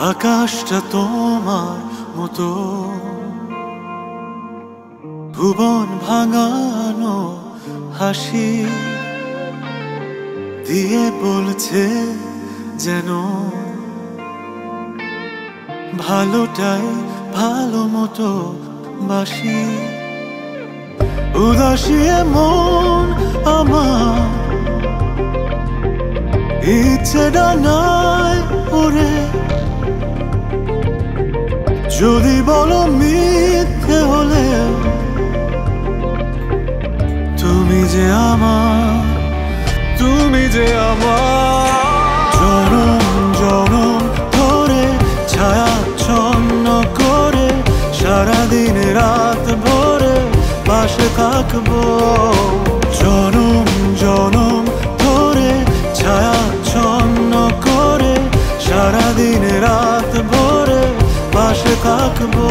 আকাশটা তোমার মতো ভুবন ভাঙানো হাসি দিয়ে বলছে যেন ভালোটাই ভালো মতো বাসি। উদাসী মন আমার ইচ্ছে ডানায় ওরে, যদি বলো মিথ্যে হলে তুমি যে আমার, তুমি যে আমার। জনম জনম ধরে ছায়াচ্ছন্ন করে সারাদিন রাত ভরে পাশে থাকবো। জনম জনম ধরে ছায়াচ্ছন্ন করে সারাদিন রাত ভরে পাশে থাকবো।